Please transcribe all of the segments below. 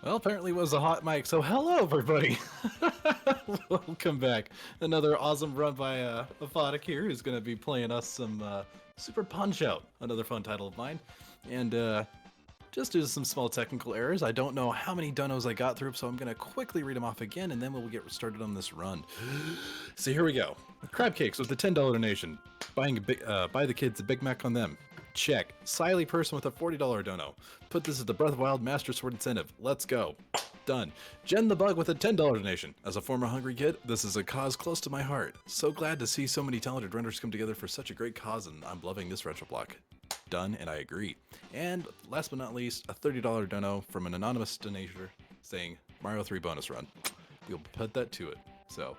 Well, apparently it was a hot mic, so hello everybody! Welcome back. Another awesome run by Aphotic here, who's going to be playing us some Super Punch-Out, another fun title of mine. And just due to some small technical errors, I don't know how many donos I got through, so I'm going to quickly read them off again, and then we'll get started on this run. So here we go. Crab Cakes with the $10 donation. Buy the kids a Big Mac on them. Check. Siley Person with a $40 dono. Put this as the Breath of Wild Master Sword incentive. Let's go. Done. Jen the Bug with a $10 donation. As a former hungry kid, this is a cause close to my heart. So glad to see so many talented renders come together for such a great cause, and I'm loving this retro block. Done, and I agree. And last but not least, a $30 dono from an anonymous donator saying Mario 3 bonus run. We'll put that to it. So,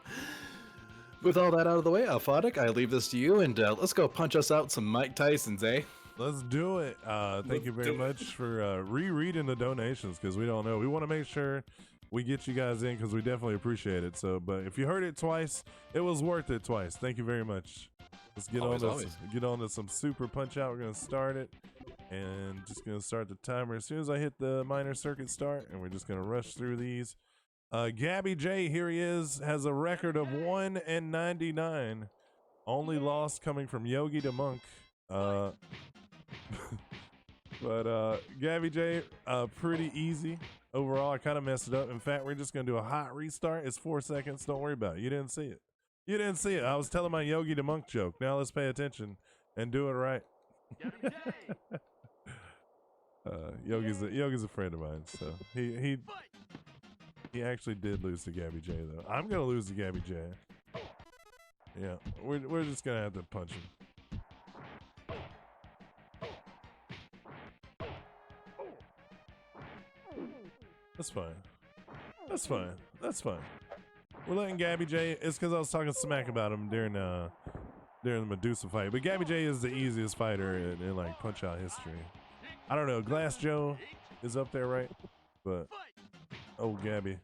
with all that out of the way, Aphotic, I leave this to you, and let's go punch us out some Mike Tysons, eh? Let's do it. Thank you very much for rereading the donations, because we don't know. We want to make sure we get you guys in, because we definitely appreciate it. So, but if you heard it twice, it was worth it twice. Thank you very much. Let's get on to some Super Punch Out. We're gonna start it, and just gonna start the timer as soon as I hit the minor circuit start, and we're just gonna rush through these. Gabby J, here he is, has a record of 1-99. Only loss coming from Yogi to Monk. But Gabby J, pretty easy overall. I kind of messed it up. In fact, we're just gonna do a hot restart. It's 4 seconds. Don't worry about it. You didn't see it. You didn't see it. I was telling my Yogi to Monk joke. Now let's pay attention and do it right. Yogi's a friend of mine, so he actually did lose to Gabby J though. I'm gonna lose to Gabby J. Yeah, we're just gonna have to punch him. That's fine. That's fine. That's fine. We're letting Gabby J. It's because I was talking smack about him during the Medusa fight. But Gabby J is the easiest fighter in like Punch Out history. I don't know. Glass Joe is up there, right? But oh, Gabby.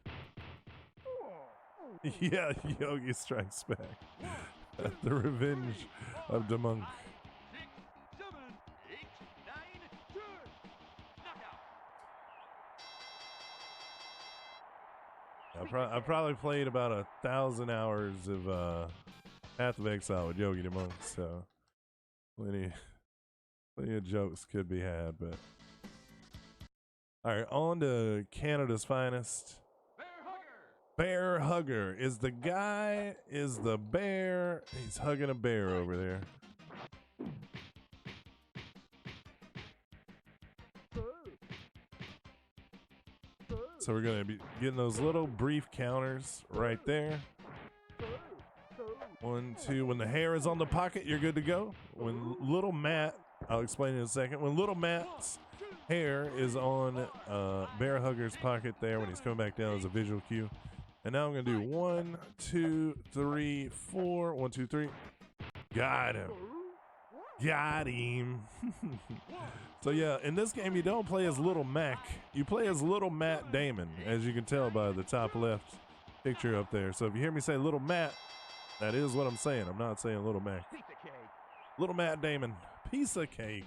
Yeah, Yogi strikes back. The revenge of the monk. I probably played about 1,000 hours of Path of Exile with Yogi the Monk, so plenty of jokes could be had. But all right, on to Canada's finest. Bear Hugger is the guy. Is the bear? He's hugging a bear over there. So we're going to be getting those little brief counters right there. 1, 2. When the hair is on the pocket, you're good to go. When little Matt, I'll explain in a second. When little Matt's hair is on Bear Hugger's pocket there, when he's coming back down as a visual cue. And now I'm going to do 1, 2, 3, 4. 1, 2, 3. Got him. Got him. So yeah, in this game you don't play as Little Mac. You play as Little Matt Damon, as you can tell by the top left picture up there. So if you hear me say Little Matt, that is what I'm saying. I'm not saying Little Mac. Little Matt Damon. Piece of cake.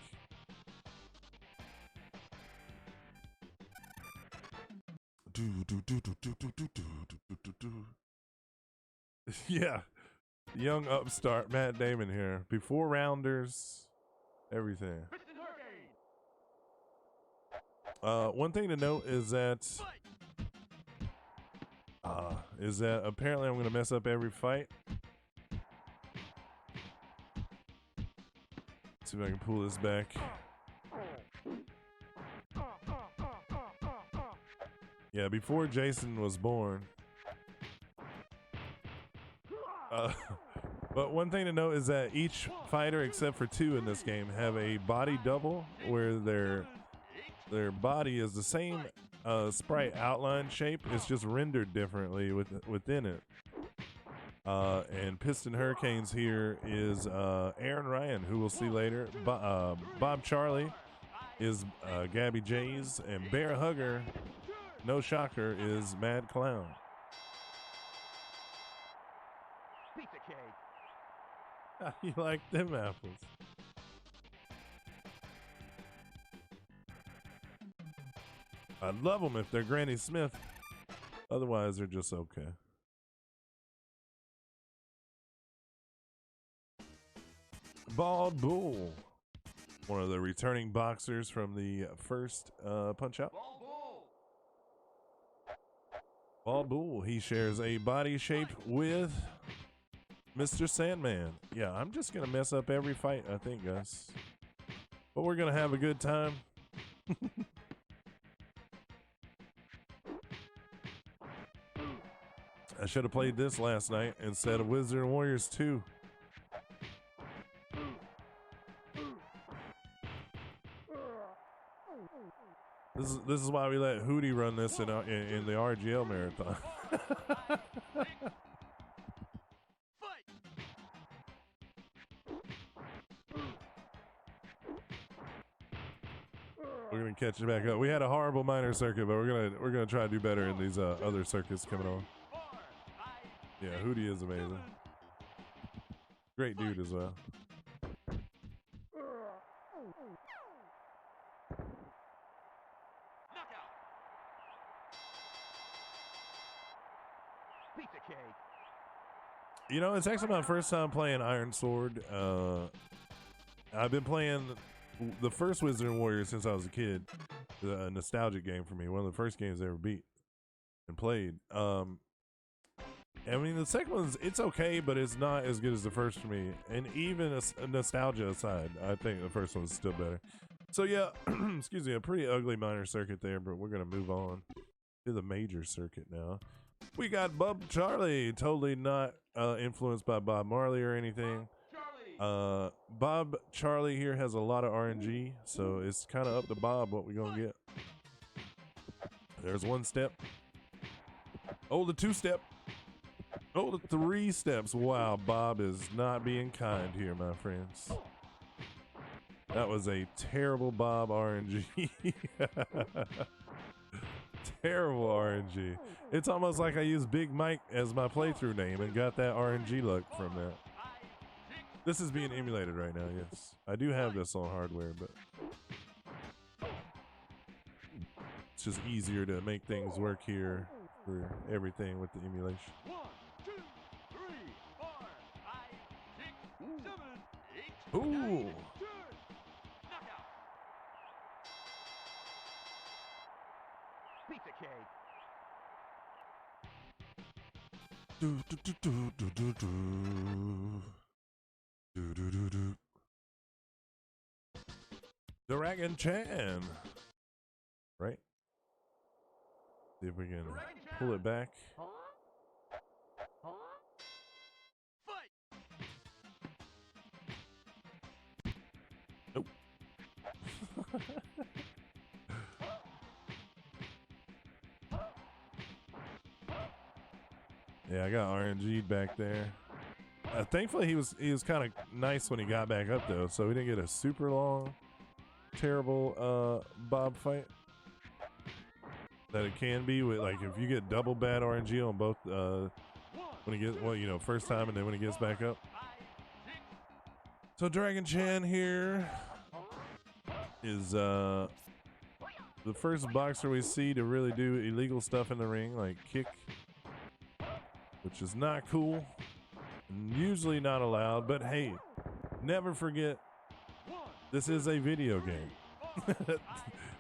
Yeah. Young upstart Matt Damon here. Before rounders, everything. One thing to note is that apparently I'm gonna mess up every fight. Let's see if I can pull this back. Yeah, before Jason was born. But one thing to note is that each fighter, except for 2 in this game, have a body double where their body is the same sprite outline shape. It's just rendered differently within it. And Piston Hurricanes here is Aaron Ryan, who we'll see later. Bob Charlie is Gabby J's, and Bear Hugger, no shocker, is Mad Clown. You like them apples? I love them if they're Granny Smith. Otherwise, they're just okay. Bald Bull, one of the returning boxers from the first Punch Out. Bald Bull, he shares a body shape with Mr. Sandman. Yeah, I'm just gonna mess up every fight, I think, guys. But we're gonna have a good time. I should have played this last night instead of Wizard and Warriors 2. This is why we let Hootie run this in the RGL marathon. We're gonna catch it back up. We had a horrible minor circuit, but we're gonna try to do better in these other circuits coming on. Yeah, Hootie is amazing. Great dude as well. You know, it's actually my first time playing Iron Sword. I've been playing the first Wizard and Warrior since I was a kid. A nostalgic game for me. One of the first games I ever beat and played. I mean, the second one's, it's okay, but it's not as good as the first for me. And even a nostalgia aside, I think the first one's still better. So yeah, excuse me, a pretty ugly minor circuit there, but we're gonna move on to the major circuit now. We got Bob Charlie, totally not influenced by Bob Marley or anything. Bob Charlie here has a lot of RNG, so it's kind of up to Bob what we're gonna get. There's one step. Oh, the two step. Oh, the three steps. Wow, Bob is not being kind here, my friends. That was a terrible Bob RNG. Terrible RNG. It's almost like I used Big Mike as my playthrough name and got that RNG look from that. This is being emulated right now, yes. I do have this on hardware, but it's just easier to make things work here for everything with the emulation. 1, 2, 3, 4, 5, 6, 7, 8, Ooh. 9, 10. Knockout. Pizza cake. Do, do, do, do, do, do, do. Do, do, do, do. Dragon Chan. Right? See if we can pull it back. Fight. Nope. Yeah, I got RNG'd back there. Thankfully, he was kind of nice when he got back up though, so we didn't get a super long, terrible Bob fight. That it can be with, like, if you get double bad RNG on both when he gets, well, you know, first time and then when he gets back up. So Dragon Chan here is the first boxer we see to really do illegal stuff in the ring, like kick, which is not cool. Usually not allowed, but hey, never forget, this is a video game.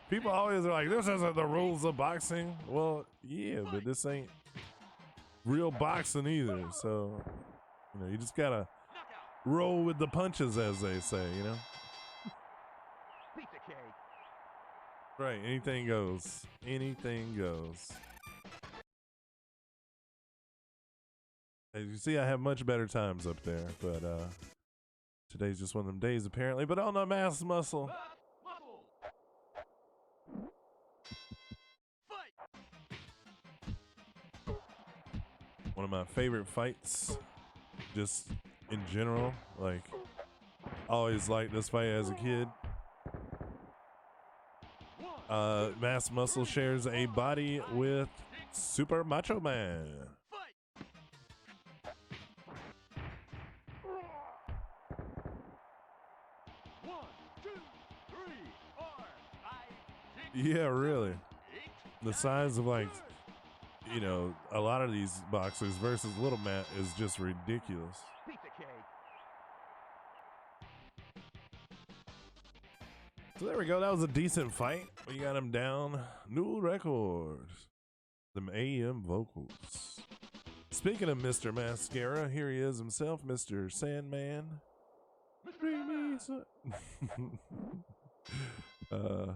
People always are like, this isn't the rules of boxing. Well, yeah, but this ain't real boxing either. So, you know, you just gotta roll with the punches, as they say, you know? Pizza cake. Right, anything goes. Anything goes. As you see, I have much better times up there, but today's just one of them days apparently. But on the mass muscle. One of my favorite fights, just in general. Like, always liked this fight as a kid. Mass Muscle shares a body with Super Macho Man. Yeah, really. the size of like, you know, a lot of these boxers versus Little Matt is just ridiculous. Pizza cake. So there we go. That was a decent fight. We got him down. New records. Them AM vocals. Speaking of Mr. Mascara, here he is himself, Mr. Sandman. Dreamy I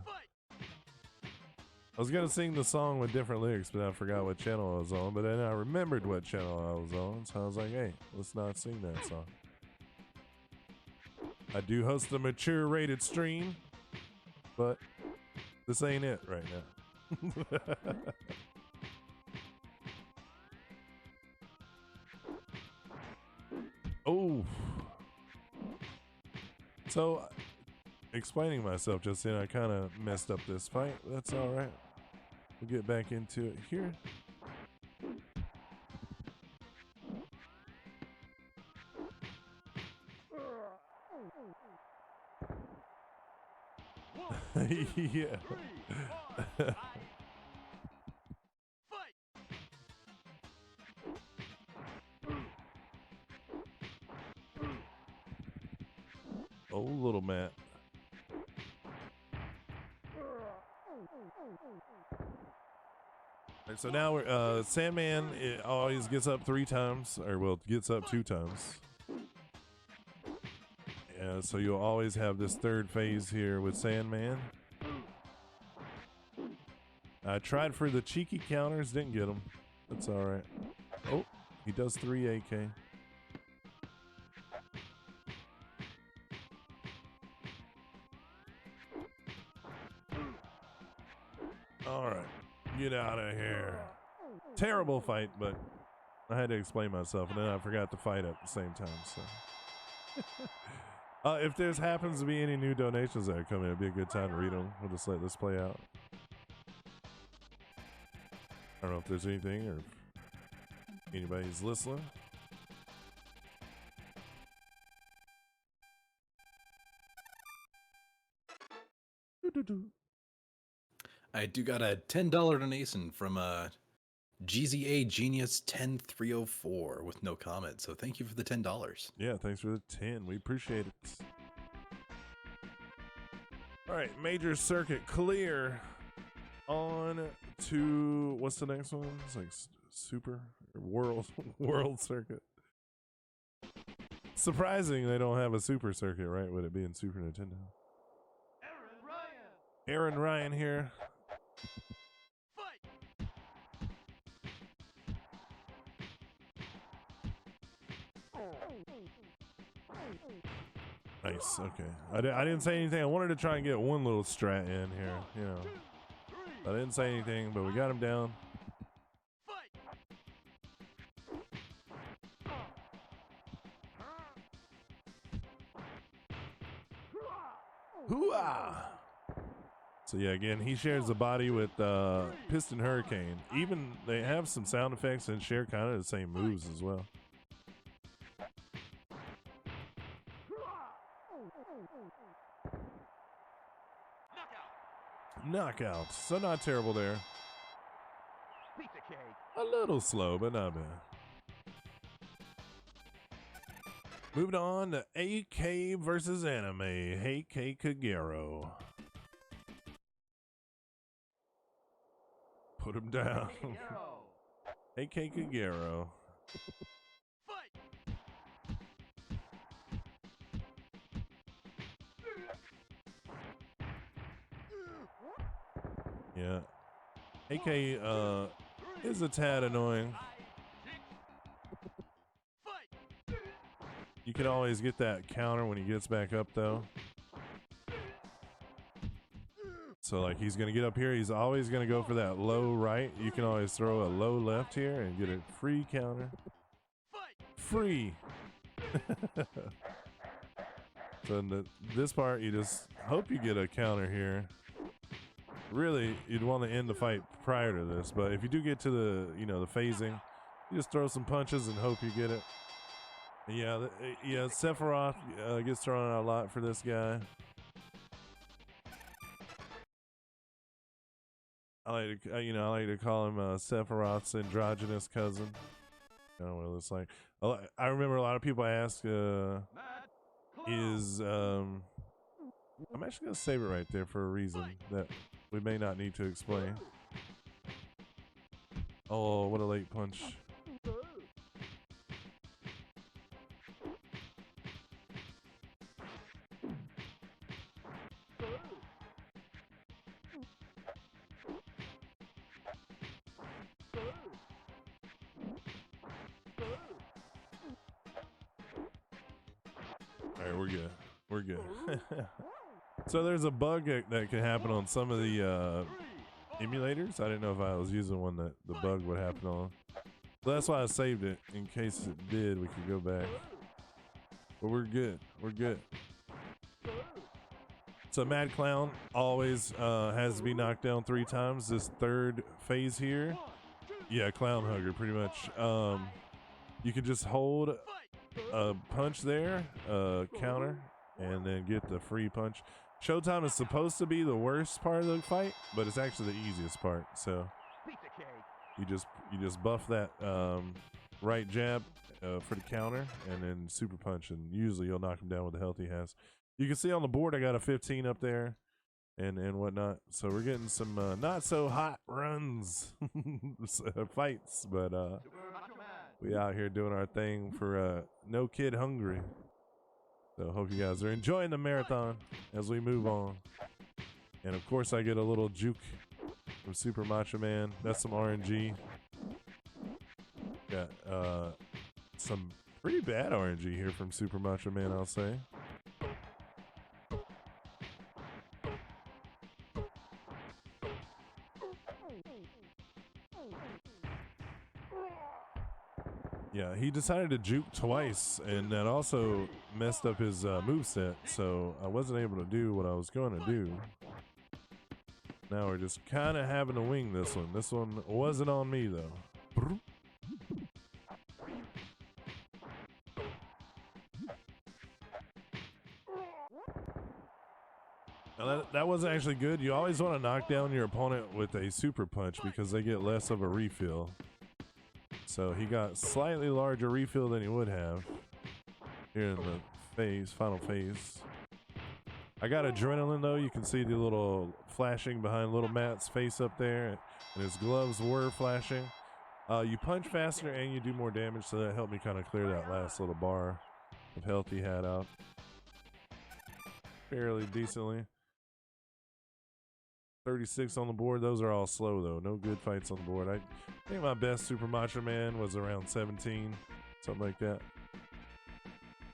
was gonna sing the song with different lyrics, but I forgot what channel I was on. But then I remembered what channel I was on, so I was like, "Hey, let's not sing that song." I do host a mature rated stream, but this ain't it right now. Oh, so explaining myself just then, I kind of messed up this fight. That's all right. We'll get back into it here. Yeah. Oh, little Matt. All right, so now we're Sandman always gets up 3 times, or well, gets up 2 times. Yeah, so you'll always have this third phase here with Sandman. I tried for the cheeky counters, didn't get them. That's all right. Oh, he does 3 AK. All right, get out of here. Terrible fight, but I had to explain myself, and then I forgot to fight at the same time. So, if there's happens to be any new donations that are coming, it'd be a good time to read them. We'll just let this play out. I don't know if there's anything or if anybody's listening. I do got a $10 donation from GZA Genius 10304 with no comment. So thank you for the $10. Yeah, thanks for the 10. We appreciate it. All right, major circuit clear. On to what's the next one? It's like super world circuit. Surprising they don't have a super circuit, right? With it being Super Nintendo. Aren Ryan here. Nice. Okay. I didn't say anything. I wanted to try and get one little strat in here. You know. I didn't say anything, but we got him down. Hoo-ah! So yeah, again, he shares the body with Piston Hurricane. Even they have some sound effects and share kind of the same moves as well. Knockout. So not terrible there. Pizza cake. A little slow, but not bad. Moving on to AK versus Anime. AK Kagero. Put him down. AK Kagero. Yeah. AK is a tad annoying. You can always get that counter when he gets back up though. So like he's gonna get up here, he's always gonna go for that low right. You can always throw a low left here and get a free counter. Free. So in this part, you just hope you get a counter here. Really, you'd want to end the fight prior to this, but if you do get to the, you know, the phasing, you just throw some punches and hope you get it. And yeah, Sephiroth gets thrown out a lot for this guy. I like to call him Sephiroth's androgynous cousin. I don't know what it looks like. I remember a lot of people ask, is I'm actually gonna save it right there for a reason that we may not need to explain. Oh, what a late punch. All right, we're good. We're good. So there's a bug that can happen on some of the emulators. I didn't know if I was using one that the bug would happen on. So that's why I saved it. In case it did, we could go back. But we're good. We're good. So Mad Clown always has to be knocked down 3 times. This third phase here. Yeah, Clown Hugger, pretty much. You can just hold a punch there, counter, and then get the free punch. Showtime is supposed to be the worst part of the fight, but it's actually the easiest part. So you just buff that right jab for the counter, and then super punch, and usually you'll knock him down with the health he has. You can see on the board I got a 15 up there, and whatnot. So we're getting some not so hot runs, fights, but we out here doing our thing for No Kid Hungry. So hope you guys are enjoying the marathon as we move on. And of course I get a little juke from Super Macho Man. That's some RNG. Got some pretty bad RNG here from Super Macho Man, I'll say. Yeah, he decided to juke twice, and that also messed up his moveset, so I wasn't able to do what I was going to do. Now we're just kind of having to wing this one. This one wasn't on me, though. Now that wasn't actually good. You always want to knock down your opponent with a super punch because they get less of a refill. So he got slightly larger refill than he would have here in the final phase. I got adrenaline though. You can see the little flashing behind little Matt's face up there, and his gloves were flashing. You punch faster and you do more damage, so that helped me kind of clear that last little bar of health he had out fairly decently. 36 on the board. Those are all slow though. No good fights on the board. I think my best Super Macho Man was around 17, something like that.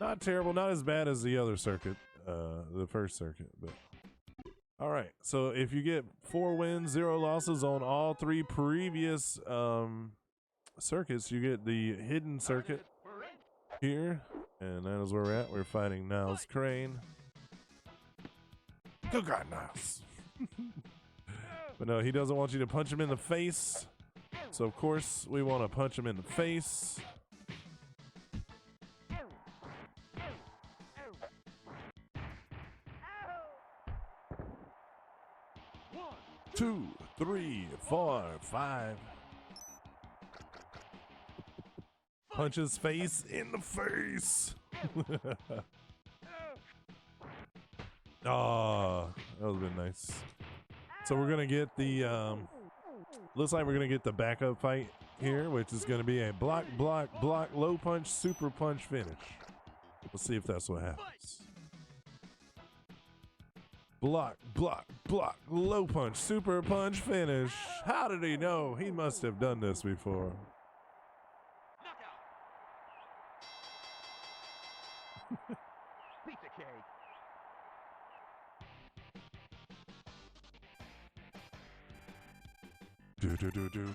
Not terrible, not as bad as the other circuit, the first circuit, but all right. So if you get 4 wins, 0 losses on all 3 previous circuits, you get the hidden circuit here, and that is where we're at. We're fighting Niles Crane. Good God, Niles. But no, he doesn't want you to punch him in the face. So of course we want to punch him in the face. Two, 3, 4, 5. Punch his face in the face. Oh, that would have been nice. So we're gonna get the looks like we're gonna get the backup fight here, which is gonna be a block, block, block, low punch, super punch finish. Let's see if that's what happens. Block, block, block, low punch, super punch finish. How did he know? He must have done this before. Pizza cake. Do.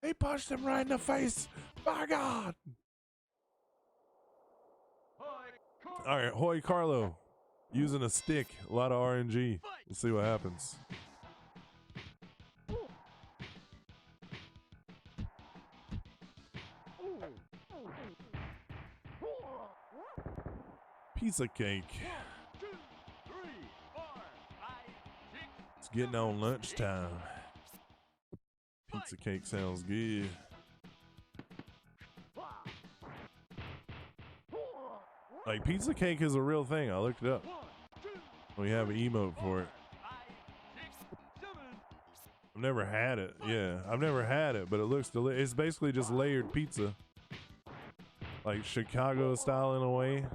He punched him right in the face. My God. All right, Hoy Carlo using a stick. A lot of RNG. We'll see what happens. Piece of cake. 1, 2, 3, 4, 5, 6. It's getting on lunchtime. Pizza cake sounds good. Like, pizza cake is a real thing. I looked it up. 1, 2, We have an emote for it. 5, 6, 7. I've never had it. Yeah, I've never had it, but it looks delicious. It's basically just layered pizza. Like Chicago style in a way. Knockout.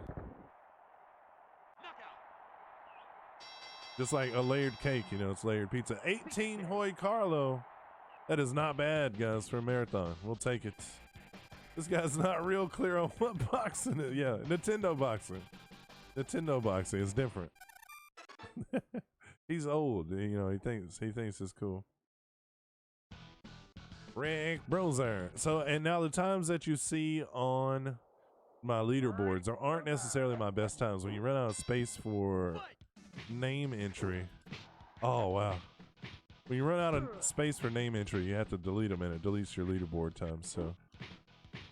Just like a layered cake, you know, it's layered pizza. 18 Hoy Carlo. That is not bad, guys, for a marathon. We'll take it. This guy's not real clear on what boxing is. Yeah, Nintendo boxing. Nintendo boxing is different. He's old, you know, he thinks it's cool. Rick Brozer. So, and now the times that you see on my leaderboards aren't necessarily my best times. When you run out of space for name entry. Oh, wow. When you run out of space for name entry, you have to delete them, and it deletes your leaderboard time. So,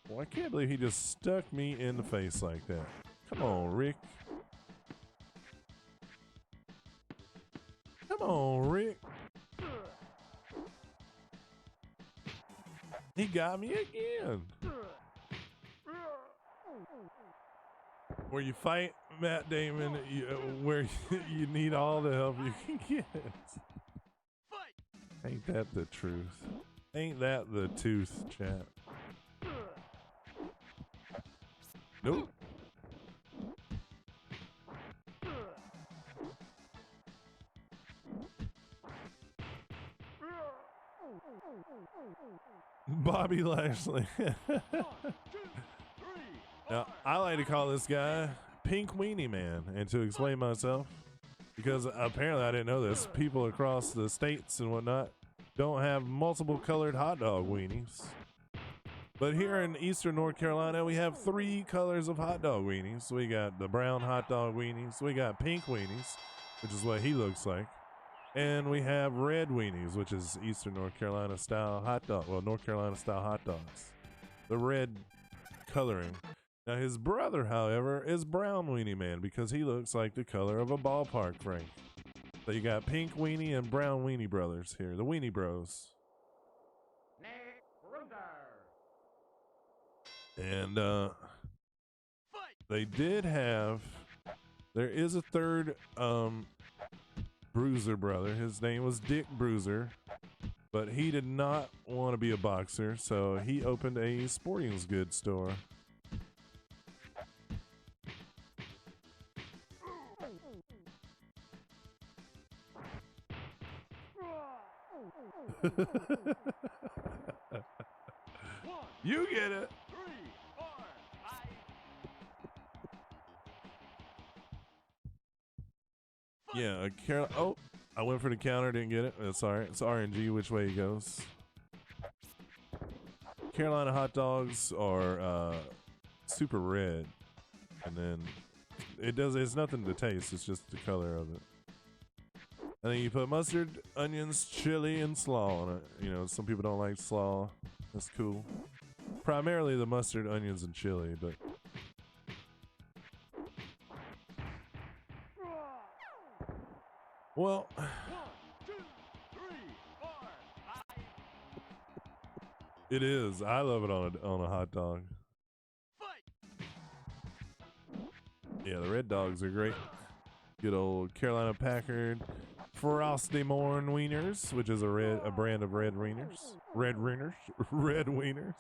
well, I can't believe he just stuck me in the face like that. Come on, Rick. Come on, Rick. He got me again. Where you fight Matt Damon, where you need all the help you can get. Ain't that the truth? Ain't that the tooth, chat? Nope. Bobby Lashley. Now, I like to call this guy Pink Weenie Man, and to explain myself, because apparently I didn't know this, people across the states and whatnot don't have multiple colored hot dog weenies. But here in Eastern North Carolina, we have 3 colors of hot dog weenies. We got the brown hot dog weenies, we got pink weenies, which is what he looks like, and we have red weenies, which is Eastern North Carolina style hot dog, well, North Carolina style hot dogs. The red coloring. Now his brother, however, is Brown Weenie Man, because he looks like the color of a ballpark frame. So you got Pink Weenie and Brown Weenie brothers here, the Weenie Bros. And they did have, there is a third Bruiser brother. His name was Dick Bruiser, but he did not want to be a boxer, so he opened a sporting goods store. You get it. 3, 4, 5. Yeah, oh, I went for the counter, didn't get it. That's all right. It's RNG which way he goes. Carolina hot dogs are super red, and then it's nothing to taste. It's just the color of it. And then you put mustard, onions, chili, and slaw on it. You know, some people don't like slaw. That's cool. Primarily the mustard, onions, and chili, but well, 1, 2, 3, 4, 5. it is. I love it on a hot dog. Fight. Yeah, the red dogs are great. Good old Carolina Packard Frosty Morn Wieners, which is a brand of red wieners. Red wieners.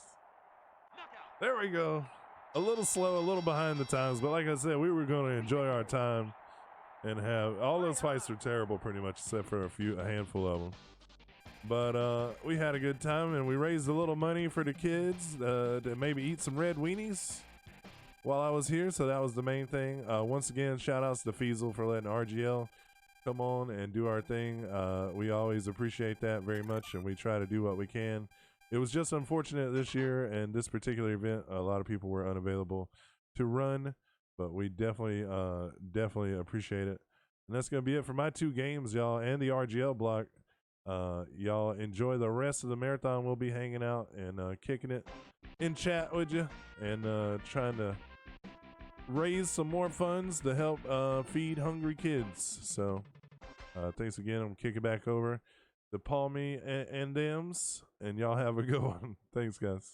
There we go. A little slow, a little behind the times, but like I said, we were going to enjoy our time and have all those fights are terrible pretty much, except for a handful of them. But we had a good time, and we raised a little money for the kids to maybe eat some red weenies while I was here, so that was the main thing. Once again, shout outs to Feasel for letting RGL come on and do our thing. We always appreciate that very much, and we try to do what we can. It was just unfortunate this year and this particular event, a lot of people were unavailable to run, but we definitely appreciate it. And that's going to be it for my 2 games, y'all, and the RGL block. Y'all enjoy the rest of the marathon. We'll be hanging out and kicking it in chat with you and trying to raise some more funds to help feed hungry kids. So thanks again. I'm kicking back over to Palmy and Dams, and y'all have a good one. Thanks, guys.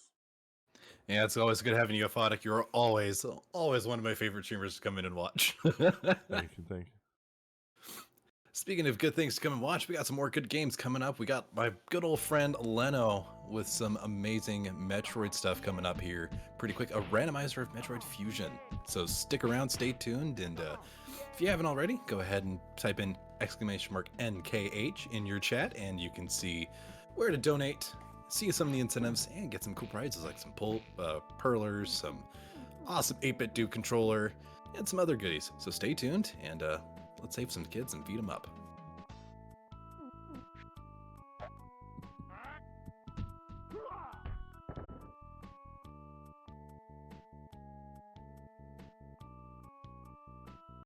Yeah, it's always good having you, Aphotic. You're always one of my favorite streamers to come in and watch. Thank you. Speaking of good things to come and watch, we got some more good games coming up. We got my good old friend Leno with some amazing Metroid stuff coming up here pretty quick. A randomizer of Metroid Fusion. So stick around, stay tuned, and if you haven't already, go ahead and type in !NKH in your chat, and you can see where to donate, see some of the incentives, and get some cool prizes like some perlers, some awesome 8-bit Duke controller, and some other goodies. So stay tuned, and let's save some kids and feed them up.